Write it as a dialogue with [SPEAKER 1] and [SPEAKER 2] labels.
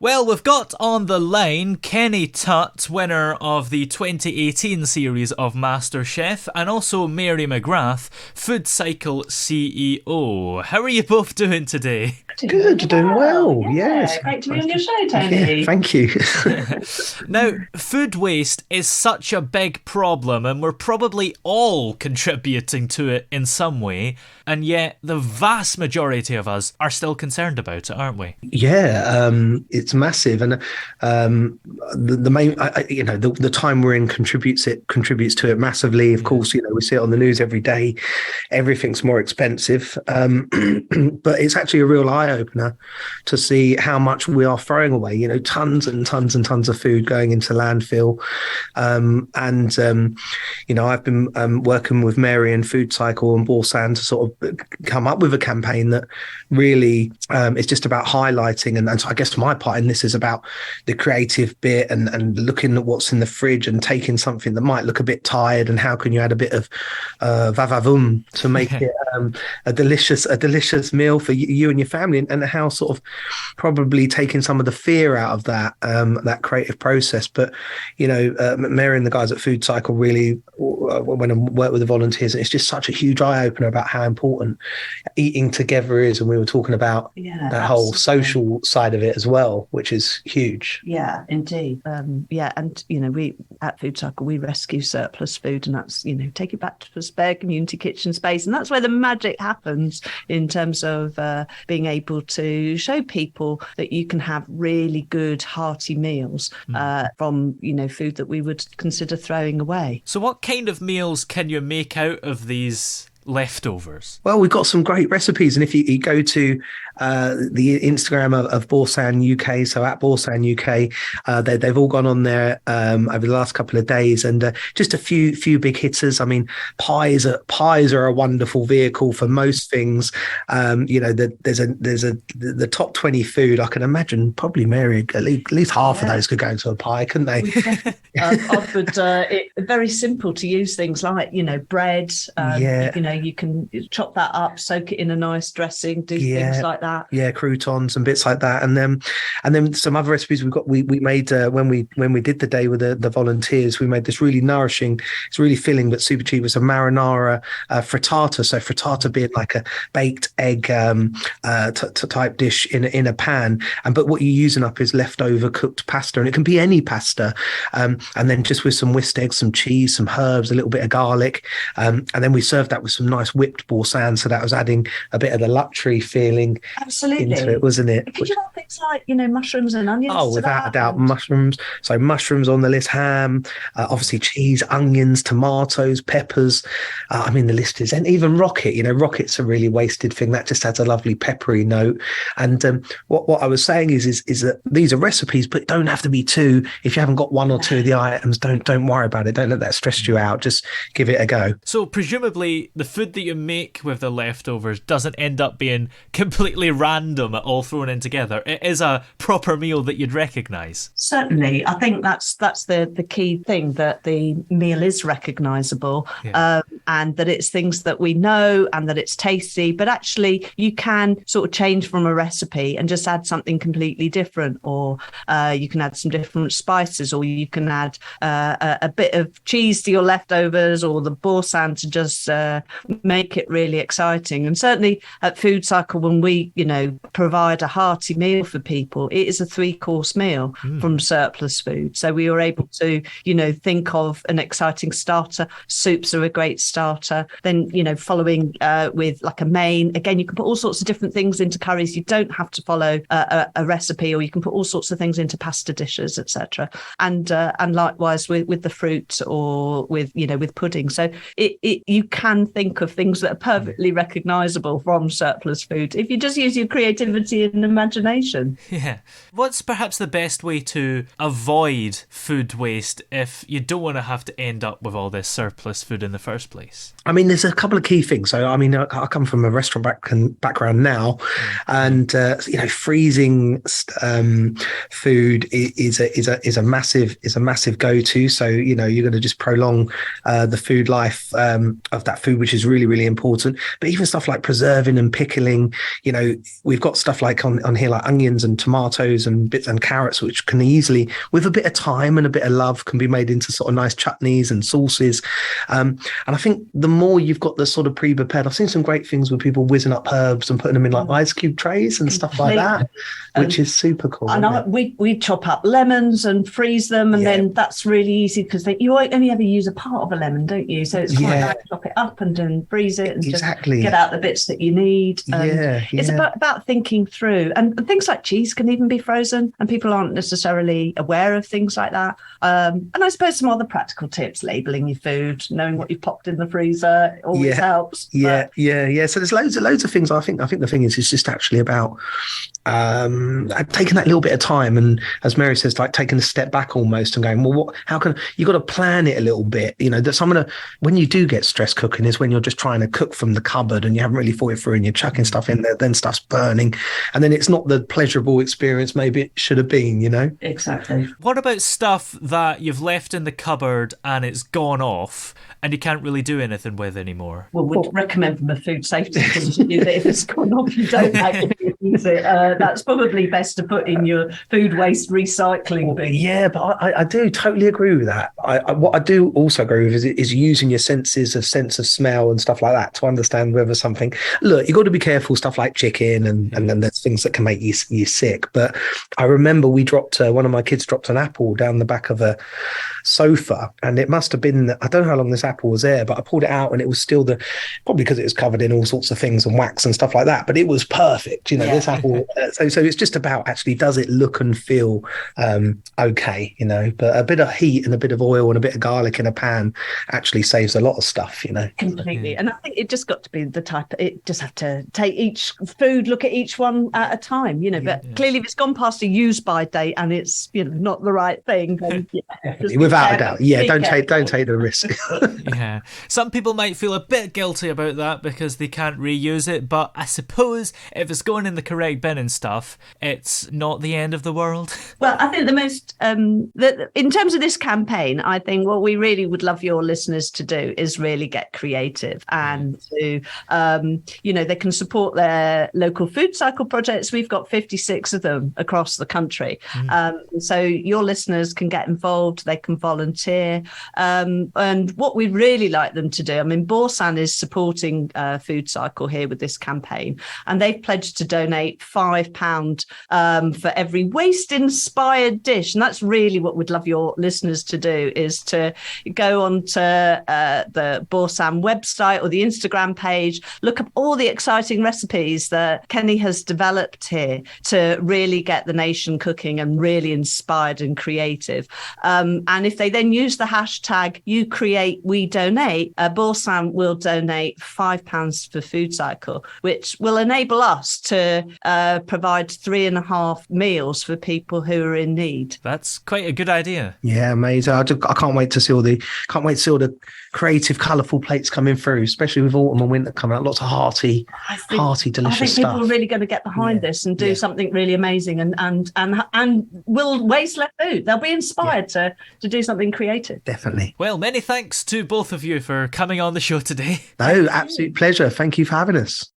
[SPEAKER 1] Well, we've got on the line Kenny Tutt, winner of the 2018 series of MasterChef, and also Mary McGrath, FoodCycle CEO. How are you both doing today?
[SPEAKER 2] Good, doing well.
[SPEAKER 3] Yeah,
[SPEAKER 2] Yes.
[SPEAKER 3] great to be on your show, Tony.
[SPEAKER 2] Yeah, thank you.
[SPEAKER 1] Now, food waste is such a big problem, and we're probably all contributing to it in some way, and yet the vast majority of us are still concerned about it, aren't we?
[SPEAKER 2] Yeah, it's massive, and the main, the time we're in contributes to it massively. Of course, we see it on the news every day. Everything's more expensive, but it's actually a real eye opener to see how much we are throwing away. Tons and tons and tons of food going into landfill, I've been working with Mary and FoodCycle and Boursin to sort of come up with a campaign that really is just about highlighting, and so I guess my part in this is about the creative bit and looking at what's in the fridge and taking something that might look a bit tired and how can you add a bit of vavavoom to make it a delicious meal for you and your family, and how sort of probably taking some of the fear out of that creative process. But Mary and the guys at FoodCycle really, when I work with the volunteers, it's just such a huge eye opener about how important eating together is, and we were talking about that whole social side of it as well, which is huge.
[SPEAKER 3] Yeah, indeed. And we at FoodCycle, we rescue surplus food, and that's take it back to a spare community kitchen space, and that's where the magic happens in terms of being able to show people that you can have really good hearty meals from food that we would consider throwing away.
[SPEAKER 1] So what kind of meals can you make out of these leftovers?
[SPEAKER 2] Well, we've got some great recipes, and if you go to the Instagram of Boursin UK, so at Boursin UK, they've all gone on there over the last couple of days, and just a few big hitters. I mean, pies are a wonderful vehicle for most things. The top 20 food. I can imagine probably Mary, at least half of those could go into a pie, couldn't they?
[SPEAKER 3] Offered it very simple to use things like bread. You can chop that up, soak it in a nice dressing, do things like that.
[SPEAKER 2] Yeah, croutons and bits like that, and then some other recipes we made when we did the day with the volunteers. We made this really nourishing, it's really filling but super cheap. It's a marinara frittata. So frittata being like a baked egg type dish in a pan, but what you're using up is leftover cooked pasta, and it can be any pasta, and then just with some whisked eggs, some cheese, some herbs, a little bit of garlic, and then we served that with some nice whipped Boursin, so that was adding a bit of the luxury feeling into it, wasn't it?
[SPEAKER 3] Could you add things like mushrooms and onions?
[SPEAKER 2] Oh, without a doubt, mushrooms. So mushrooms on the list, ham, obviously cheese, onions, tomatoes, peppers. The list is, and even rocket. Rocket's a really wasted thing that just adds a lovely peppery note. And what I was saying is that these are recipes, but don't have to be two. If you haven't got one or two of the items, don't worry about it. Don't let that stress you out. Just give it a go.
[SPEAKER 1] So presumably the food that you make with the leftovers doesn't end up being completely random, all thrown in together. It is a proper meal that you'd recognise.
[SPEAKER 3] Certainly, I think that's the key thing, that the meal is recognisable, and that it's things that we know and that it's tasty. But actually, you can sort of change from a recipe and just add something completely different, or you can add some different spices, or you can add a bit of cheese to your leftovers, or the Boursin to just make it really exciting. And certainly at FoodCycle, when we provide a hearty meal for people, it is a 3-course meal from surplus food. So we were able to think of an exciting starter. Soups are a great starter. Then following with like a main. Again, you can put all sorts of different things into curries. You don't have to follow a recipe, or you can put all sorts of things into pasta dishes, etc. And likewise with the fruit, or with pudding. So you can think of things that are perfectly recognisable from surplus food if you just use your creativity and imagination.
[SPEAKER 1] Yeah. What's perhaps the best way to avoid food waste if you don't want to have to end up with all this surplus food in the first place?
[SPEAKER 2] There's a couple of key things. So, I come from a restaurant background now, and freezing food is a massive go-to. So you're going to just prolong the food life of that food, which is is really, really important. But even stuff like preserving and pickling, we've got stuff like on here, like onions and tomatoes and bits and carrots, which can easily, with a bit of time and a bit of love, can be made into sort of nice chutneys and sauces. And I think the more you've got the sort of pre-prepared, I've seen some great things with people whizzing up herbs and putting them in like ice cube trays and stuff like that, which is super cool.
[SPEAKER 3] And we chop up lemons and freeze them, and then that's really easy because you only ever use a part of a lemon, don't you? So it's quite nice to chop it up and then freeze it and just get out the bits that you need. It's about thinking through, and things like cheese can even be frozen, and people aren't necessarily aware of things like that. And I suppose some other practical tips: labeling your food, knowing what you've popped in the freezer, always helps.
[SPEAKER 2] So there's loads of things. I think the thing is, it's just actually about taking that little bit of time, and as Mary says, like taking a step back almost and going, well, how can you got to plan it a little bit? That when you do get stress cooking is when you're just trying to cook from the cupboard and you haven't really thought it through and you're chucking stuff in there, then stuff's burning, and then it's not the pleasurable experience maybe it should have been.
[SPEAKER 3] Exactly.
[SPEAKER 1] What about stuff that you've left in the cupboard and it's gone off and you can't really do anything with anymore?
[SPEAKER 3] Well, we'd recommend from a food safety point of view that if it's gone off, you don't actually use it. That's probably best to put in your food waste recycling bin.
[SPEAKER 2] Yeah, but I do totally agree with that. What I do also agree with is using your senses of sense of smell and stuff like that to understand whether something. Look, you got to be careful stuff like chicken and then there's things that can make you sick. But I remember we dropped one of my kids dropped an apple down the back of a sofa, and it must have been, I don't know how long this apple was there, but I pulled it out and it was still probably because it was covered in all sorts of things and wax and stuff like that, but it was perfect. This apple. So it's just about actually, does it look and feel okay? But a bit of heat and a bit of oil and a bit of garlic in a pan actually saves a lot of stuff.
[SPEAKER 3] Completely. And I think it just got to be the type. It just have to take each food, look at each one at a time. But clearly, if it's gone past a use by date and it's not the right thing, then
[SPEAKER 2] without a doubt, don't take the risk.
[SPEAKER 1] Yeah, some people might feel a bit guilty about that because they can't reuse it, but I suppose if it's going in the correct bin and stuff, it's not the end of the world.
[SPEAKER 3] Well, I think the most in terms of this campaign, I think what we really would love your listeners to do is really get creative and to they can support their local FoodCycle projects. We've got 56 of them across the country. So your listeners can get involved, they can volunteer. And what we'd really like them to do, I mean, Boursin is supporting FoodCycle here with this campaign, and they've pledged to donate £5 for every waste-inspired dish. And that's really what we'd love your listeners to do, is to go onto the Boursin website or the Instagram page, look up all the exciting recipes that Kenny has developed here to really get the nation cooking and really inspired and creative. And if they then use the hashtag #YouCreateWeDonate, Boursin will donate £5 for FoodCycle, which will enable us to provide 3.5 meals for people who are in need.
[SPEAKER 1] That's quite a good idea.
[SPEAKER 2] Yeah, amazing. I can't wait to see all the creative, colourful plates coming through, especially with autumn and winter coming out. Lots of hearty, delicious stuff.
[SPEAKER 3] People are really going to get behind this and do something really amazing, and will waste less food. They'll be inspired to do something creative.
[SPEAKER 2] Definitely.
[SPEAKER 1] Well, many thanks to both of you for coming on the show today.
[SPEAKER 2] No, absolute pleasure. Thank you for having us.